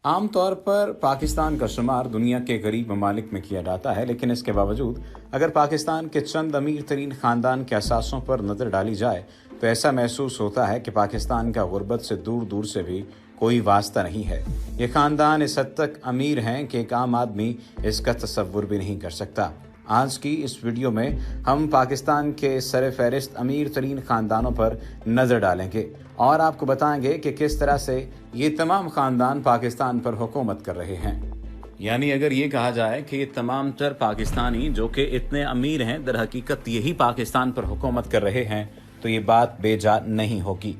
आम तौर पर पाकिस्तान का शुमार दुनिया के गरीब ममालिक में किया जाता है, लेकिन इसके बावजूद अगर पाकिस्तान के चंद अमीर तरीन ख़ानदान के असासों पर नज़र डाली जाए तो ऐसा महसूस होता है कि पाकिस्तान का गुर्बत से दूर दूर से भी कोई वास्ता नहीं है। ये ख़ानदान इस हद तक अमीर हैं कि एक आम आदमी इसका तसव्वुर भी नहीं कर सकता। आज की इस वीडियो में हम पाकिस्तान के सर फहरिस्त अमीर तरीन ख़ानदानों पर नज़र डालेंगे और आपको बताएंगे कि किस तरह से ये तमाम ख़ानदान पाकिस्तान पर हुकूमत कर रहे हैं। यानी अगर ये कहा जाए कि ये तमाम तर पाकिस्तानी जो कि इतने अमीर हैं दर हकीकत यही पाकिस्तान पर हुकूमत कर रहे हैं तो ये बात बेजा नहीं होगी।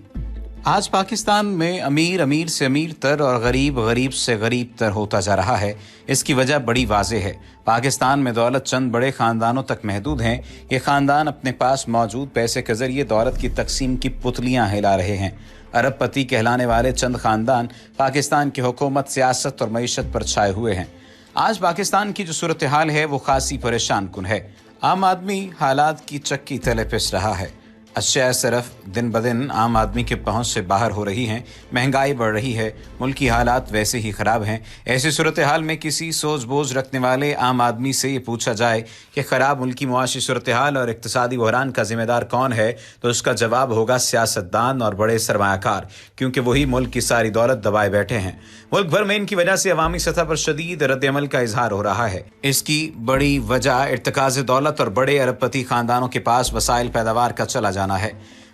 आज पाकिस्तान में अमीर अमीर से अमीर तर और गरीब गरीब से गरीब तर होता जा रहा है। इसकी वजह बड़ी वाज़ेह है। पाकिस्तान में दौलत चंद बड़े ख़ानदानों तक महदूद हैं। ये ख़ानदान अपने पास मौजूद पैसे के ज़रिए दौलत की तकसीम की पुतलियाँ हिला रहे हैं। अरबपति कहलाने वाले चंद ख़ानदान पाकिस्तान की हुकूमत, सियासत और मईशत पर छाए हुए हैं। आज पाकिस्तान की जो सूरत हाल है वो खासी परेशान कुन है। आम आदमी हालात की चक्की तले पिस रहा है। अशिया सिर्फ दिन ब दिन आम आदमी के पहुंच से बाहर हो रही हैं। महंगाई बढ़ रही है, मुल्की हालात वैसे ही ख़राब हैं। ऐसी सूरत हाल में किसी सोच बोझ रखने वाले आम आदमी से ये पूछा जाए कि ख़राब मुल्की मुआशी सूरत हाल और इक़्तिसादी बहरान का ज़िम्मेदार कौन है तो उसका जवाब होगा सियासतदान और बड़े सरमायाकार, क्योंकि वही मुल्क की सारी दौलत दबाए बैठे हैं। मुल्क भर में इनकी वजह से अवामी सतह पर शदीद रद्द-ए-अमल का इजहार हो रहा है। इसकी बड़ी वजह इर्तिकाज़ दौलत और बड़े अरबपति ख़ानदानों के पास वसाइल पैदावार का चला जाना है।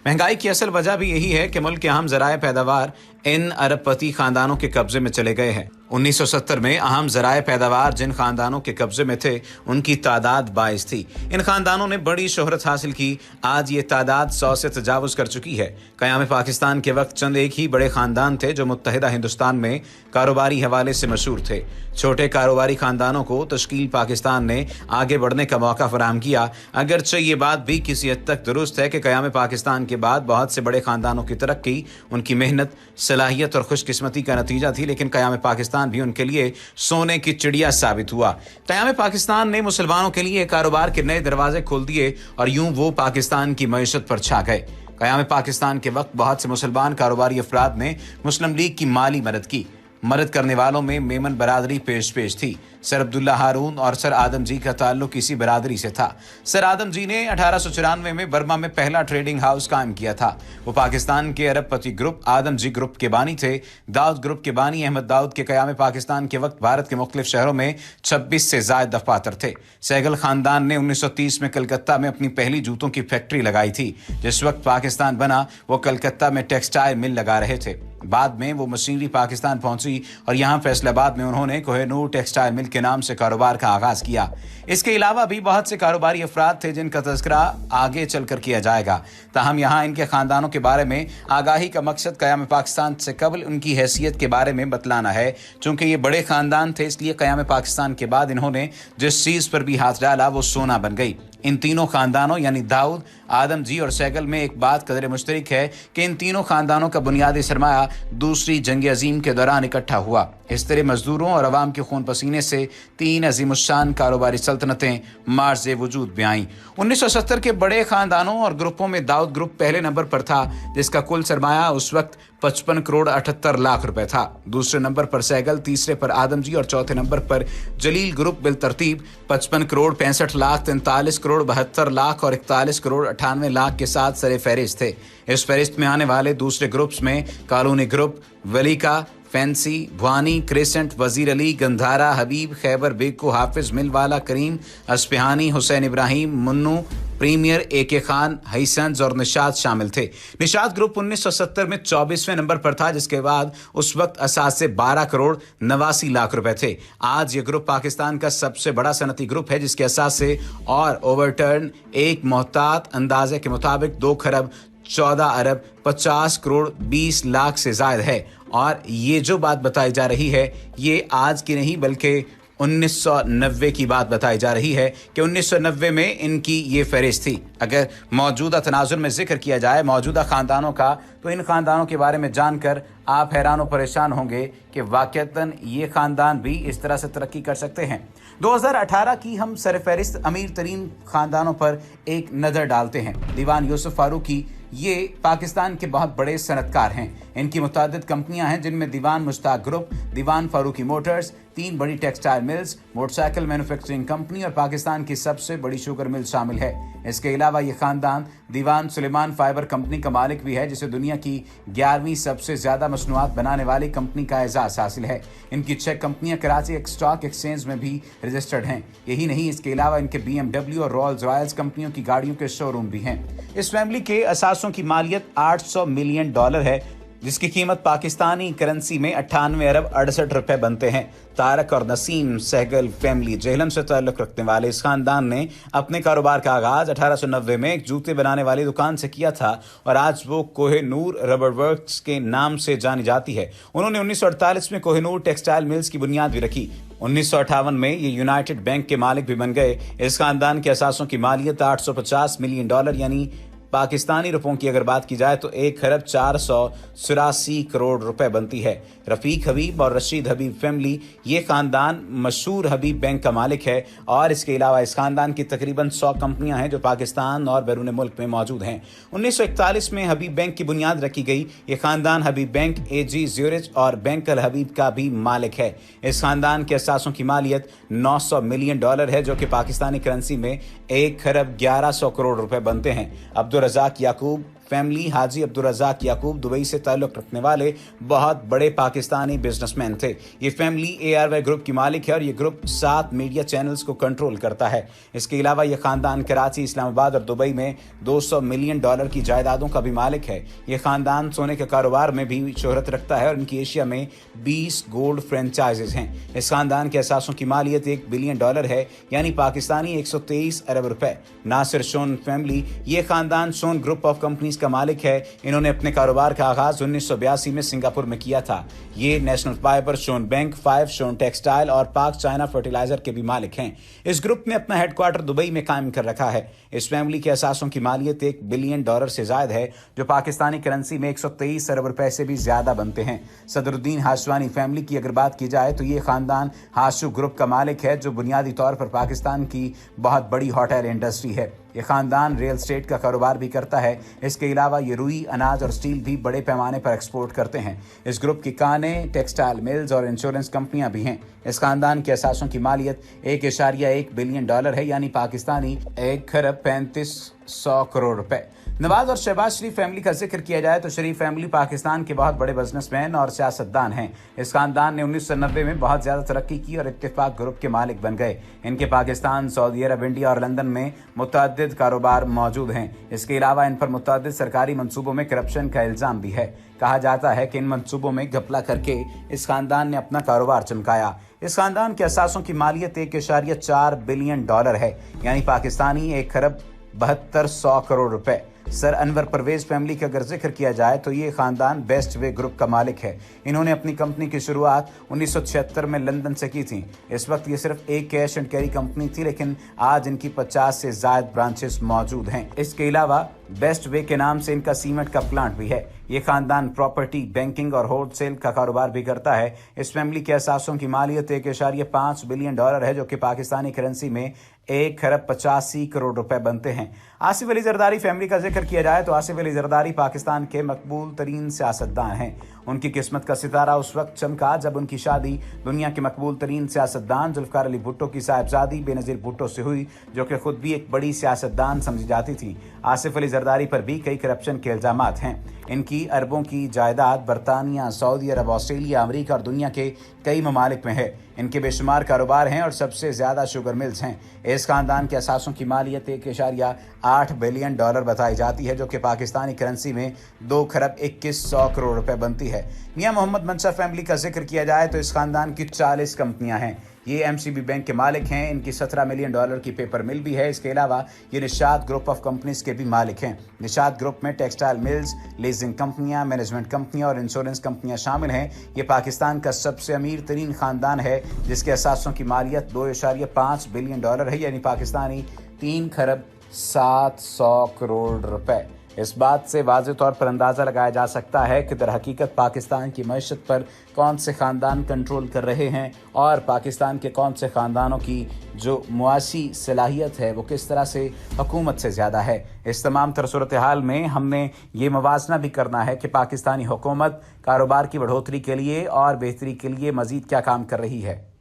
महंगाई की असल वजह भी यही है कि मुल्क के अहम ज़राए पैदावार इन अरबपति ख़ानदानों के कब्जे में चले गए हैं। 1970 में अहम ज़राए पैदावार जिन ख़ानदानों के कब्जे में थे उनकी तादाद 22 थी। इन ख़ानदानों ने बड़ी शोहरत हासिल की। आज ये तादाद 100 से तजावुज़ कर चुकी है। क़याम पाकिस्तान के वक्त चंद एक ही बड़े ख़ानदान थे जो मुत्तहिदा हिंदुस्तान में कारोबारी हवाले से मशहूर थे। छोटे कारोबारी ख़ानदानों को तश्कील पाकिस्तान ने आगे बढ़ने का मौका फराहम किया। अगरचे ये बात भी किसी हद तक दुरुस्त है कि क़याम पाकिस्तान के बाद बहुत से बड़े ख़ानदानों की तरक्की उनकी मेहनत, सलाहियत और खुशकिस्मती का नतीजा थी, लेकिन क़याम पाकिस्तान भी उनके लिए सोने की चिड़िया साबित हुआ। क़याम पाकिस्तान ने मुसलमानों के लिए कारोबार के नए दरवाजे खोल दिए और यूं वो पाकिस्तान की मईशत पर छा गए। क़याम पाकिस्तान के वक्त बहुत से मुसलमान कारोबारी अफराद ने मुस्लिम लीग की माली मदद की। मदद करने वालों में मेमन बरादरी पेश थी। सर अब्दुल्ला हारून और सर आदम जी का ताल्लुक इसी बरादरी से था। सर आदम जी ने 1894 में बर्मा में पहला ट्रेडिंग हाउस कायम किया था। वो पाकिस्तान के अरबपति ग्रुप आदम जी ग्रुप के बानी थे। दाऊद ग्रुप के बानी अहमद दाऊद के क़याम पाकिस्तान के वक्त भारत के मुख्तलिफ शहरों में 26 से ज़ायद दफातर थे। सहगल ख़ानदान ने 1930 में कलकत्ता में अपनी पहली जूतों की फैक्ट्री लगाई थी। जिस वक्त पाकिस्तान बना वो कलकत्ता में टेक्सटाइल मिल लगा रहे थे। बाद में वो मशीनरी पाकिस्तान पहुंची और यहाँ फैसलाबाद में उन्होंने कोहिनूर टेक्सटाइल मिल के नाम से कारोबार का आगाज़ किया। इसके अलावा भी बहुत से कारोबारी अफराद थे जिनका तज़किरा आगे चलकर किया जाएगा। ताहम यहाँ इनके ख़ानदानों के बारे में आगाही का मकसद क़याम पाकिस्तान से कबल उनकी हैसियत के बारे में बतलाना है। चूँकि ये बड़े ख़ानदान थे इसलिए क़याम पाकिस्तान के बाद इन्होंने जिस चीज़ पर भी हाथ डाला वो सोना बन गई। इन तीनों ख़ानदानों यानी दाऊद, आदम जी और सहगल में एक बात कदर मुश्तरक है कि इन तीनों ख़ानदानों का बुनियादी सरमाया दूसरी जंग अजीम के दौरान इकट्ठा हुआ। इस तरह मजदूरों और अवाम के खून पसीने से 3 अजीमुश्शान कारोबारी सल्तनतें मार्ज़ वजूद में आईं। 1970 के बड़े ख़ानदानों और ग्रुपों में दाऊद ग्रुप पहले नंबर पर था, जिसका कुल सरमाया उस वक्त 55 करोड़ 78 लाख रुपए था। दूसरे नंबर पर सहगल, तीसरे पर आदम जी और चौथे नंबर पर जलील ग्रुप बिलतरतीब 55 करोड़ 65 लाख, 43 करोड़ 72 लाख और 41 करोड़ 98 लाख के साथ सरे फहरिस्त थे। इस फहरिस्त में आने वाले दूसरे ग्रुप्स में Colony group, Valika, Fancy, Bhawani, Crescent, Wazir Ali, Gandhara, Habib, Khyber, Beco, Hafiz, Millwala, Karim, Ispahani, Hussain Ibrahim, Munnu, Premier, A K. Khan, Hyesons और निशात शामिल थे। निशात ग्रुप 1970 में 24वें नंबर पर था, जिसके बाद उस वक्त असास से 12 करोड़ 89 लाख रुपए थे। आज ये ग्रुप पाकिस्तान का सबसे बड़ा सनती ग्रुप है, जिसके असास से और ओवरटर्न एक मोहतात अंदाजे के मुताबिक 2 खरब 14 अरब 50 करोड़ 20 लाख से ज़ायद है। और ये जो बात बताई जा रही है ये आज की नहीं बल्कि 1990 की बात बताई जा रही है कि 1990 में इनकी ये फहरिस्त थी। अगर मौजूदा तनाजुर में जिक्र किया जाए मौजूदा ख़ानदानों का तो इन ख़ानदानों के बारे में जानकर आप हैरान और परेशान होंगे कि वाक़तन ये ख़ानदान भी इस तरह से तरक्की कर सकते हैं। 2018 की हम सरफहरिस्त अमीर तरीन ख़ानदानों पर एक नज़र डालते हैं। दीवान यूसुफ फारूकी ये पाकिस्तान के बहुत बड़े सनतकार हैं। इनकी मुतअद्दिद कंपनियां हैं जिनमें दीवान मुश्ताक ग्रुप, दीवान फारूकी मोटर्स, 3 बड़ी textile mills, motorcycle manufacturing company और पाकिस्तान की सबसे बड़ी शुगर मिल शामिल है। इसके अलावा ये खानदान दीवान सुलेमान फाइबर कंपनी का मालिक भी है, जिसे दुनिया की 11वीं सबसे ज्यादा मसनूआत बनाने वाली कंपनी का एजाज हासिल है। इनकी 6 कंपनियां कराची स्टॉक एक्सचेंज में भी रजिस्टर्ड हैं। यही नहीं, इसके अलावा इनके BMW और रॉल्स रॉयल्स कंपनियों की गाड़ियों के शोरूम भी हैं। इस फैमिली के असासों की मालियत $800 मिलियन है, जिसकी कीमत पाकिस्तानी करेंसी में 98 अरब 68 रुपए बनते हैं। तारक और नसीम सहगल फैमिली जेहलम से ताल्लुक रखने वाले इस खानदान ने अपने कारोबार का आगाज 1890 में एक जूते बनाने वाली दुकान से किया था और आज वो कोहिनूर रबर वर्क्स के नाम से जानी जाती है। उन्होंने 1948 में कोहिनूर टेक्सटाइल मिल्स की बुनियाद भी रखी। 1958 में ये यूनाइटेड बैंक के मालिक भी बन गए। इस खानदान के असासों की मालियत $850 मिलियन यानी पाकिस्तानी रुपयों की अगर बात की जाए तो 1 खरब 484 करोड़ रुपए बनती है। रफीक हबीब और रशीद हबीब फैमिली, ये खानदान मशहूर हबीब बैंक का मालिक है और इसके अलावा इस खानदान की तकरीबन 100 कंपनियां हैं जो पाकिस्तान और बैरून मुल्क में मौजूद हैं। 1941 में हबीब बैंक की बुनियाद रखी गई। ये खानदान हबीब बैंक, AG ज्यूरिच और बैंक अल हबीब का भी मालिक है। इस खानदान के असासों की मालियत $900 मिलियन है, जो कि पाकिस्तानी करेंसी में 1 खरब 1100 करोड़ रुपए बनते हैं। अब्दुल रज़ाक याकूब फैमिली, हाजी अब्दुल रज़ाक याकूब दुबई से ताल्लुक़ रखने वाले बहुत बड़े पाकिस्तानी बिजनेसमैन थे। ये फैमिली ARY ग्रुप की मालिक है और ये ग्रुप 7 मीडिया चैनल्स को कंट्रोल करता है। इसके अलावा ये खानदान कराची, इस्लामाबाद और दुबई में $200 मिलियन की जायदादों का भी मालिक है। ये खानदान सोने के कारोबार में भी शोहरत रखता है और इनकी एशिया में 20 गोल्ड फ्रेंचाइजेज हैं। इस खानदान के असासों की मालियत $1 बिलियन है, यानी पाकिस्तानी 123 अरब रुपए। नासिर शोन फैमिली, ये खानदान शोन ग्रुप ऑफ कंपनीज का मालिक है। इन्होंने अपने कारोबार का आगाज 1982 में सिंगापुर में किया था। ये national fibre, shown bank, 5 shown textile और पाक चाइना फर्टिलाइजर के भी मालिक हैं। इस ग्रुप ने अपना हेडक्वार्टर दुबई में कायम कर रखा है। इस फैमिली के असासों की मालियत $1 बिलियन से ज्यादा है, जो पाकिस्तानी करेंसी में 123 अरब रुपए से भी ज्यादा बनते हैं। सदरुद्दीन हाशवानी फैमिली की अगर बात की जाए तो ये खानदान हाशु ग्रुप का मालिक है, जो बुनियादी तौर पर पाकिस्तान की बहुत बड़ी होटल इंडस्ट्री है। ये खानदान रियल एस्टेट का कारोबार भी करता है। इसके अलावा ये रुई, अनाज और स्टील भी बड़े पैमाने पर एक्सपोर्ट करते हैं। इस ग्रुप की काने, टेक्सटाइल मिल्स और इंश्योरेंस कंपनियां भी हैं। इस खानदान के असासों की मालियत $1.1 बिलियन है, यानी पाकिस्तानी 1 खरब 3500 करोड़ रुपए। नवाज और शहबाज शरीफ फैमिली का जिक्र किया जाए तो शरीफ फैमिली पाकिस्तान के बहुत बड़े बिजनेसमैन और सियासतदान हैं। इस खानदान ने 1990 में बहुत ज़्यादा तरक्की की और इत्तेफाक ग्रुप के मालिक बन गए। इनके पाकिस्तान, सऊदी अरब, इंडिया और लंदन में मुतअद्दिद कारोबार मौजूद हैं। इसके अलावा इन पर मुतअद्दिद सरकारी मंसूबों में करप्शन का इल्ज़ाम भी है। कहा जाता है कि इन मंसूबों में घपला करके इस खानदान ने अपना कारोबार चमकाया। इस खानदान के असासों की मालियत $1.4 बिलियन है, यानी पाकिस्तानी 1 खरब 7200 करोड़ रुपए। सर अनवर परवेज फैमिली का अगर जिक्र किया जाए तो ये खानदान बेस्ट वे ग्रुप का मालिक है। इन्होंने अपनी कंपनी की शुरुआत 1976 में लंदन से की थी। इस वक्त ये सिर्फ एक कैश एंड कैरी कंपनी थी, लेकिन आज इनकी 50 से ज्यादा ब्रांचेस मौजूद हैं। इसके अलावा बेस्ट वे के नाम से इनका सीमेंट का प्लांट भी है। ये खानदान प्रॉपर्टी, बैंकिंग और होलसेल का कारोबार भी करता है। इस फैमिली के असासों की मालियत $1.5 बिलियन है, जो कि पाकिस्तानी करेंसी में 1 खरब 85 करोड़ रुपए बनते हैं। आसिफ अली जरदारी फैमिली का जिक्र किया जाए तो आसिफ अली जरदारी पाकिस्तान के मकबूल तरीन सियासतदान हैं। उनकी किस्मत का सितारा उस वक्त चमका जब उनकी शादी दुनिया के मकबूल तरीन सियासतदान जुल्फ़िकार अली भुट्टो की साहिबजादी बेनज़ीर भुट्टो से हुई, जो कि खुद भी एक बड़ी सियासतदान समझी जाती थी। आसिफ अली जरदारी पर भी कई करप्शन के इल्ज़ामात हैं। इनकी अरबों की जायदाद बरतानिया, सऊदी अरब, ऑस्ट्रेलिया, अमेरिका और दुनिया के कई ममालिक में है। इनके बेशुमार कारोबार हैं और सबसे ज़्यादा शुगर मिल्स हैं। इस खानदान के असासों की मालियत $1.8 बिलियन बताई जाती है, जो कि पाकिस्तानी करेंसी में 2 खरब 2100 करोड़ रुपए बनती है। मियां मोहम्मद मंशा फैमिली का जिक्र किया जाए तो इस खानदान की 40 कंपनियां हैं। ये MCB बैंक के मालिक हैं। इनकी $17 मिलियन की पेपर मिल भी है। इसके अलावा ये निशात ग्रुप ऑफ कंपनीज के भी मालिक हैं। निशात ग्रुप में टेक्सटाइल मिल्स, लीजिंग कंपनियां, मैनेजमेंट कंपनियां और इंश्योरेंस कंपनियां शामिल हैं। ये पाकिस्तान का सबसे अमीर तरीन खानदान है, जिसके असासों की मालियत $2.5 बिलियन है, यानी पाकिस्तानी 3 खरब 700 करोड़ रुपए। اس بات سے واضح طور پر اندازہ لگایا جا سکتا ہے کہ در حقیقت پاکستان کی معیشت پر کون سے خاندان کنٹرول کر رہے ہیں اور پاکستان کے کون سے خاندانوں کی جو معاشی صلاحیت ہے وہ کس طرح سے حکومت سے زیادہ ہے۔ اس تمام تر صورتحال میں ہم نے یہ موازنہ بھی کرنا ہے کہ پاکستانی حکومت کاروبار کی بڑھوتری کے لیے اور بہتری کے لیے مزید کیا کام کر رہی ہے۔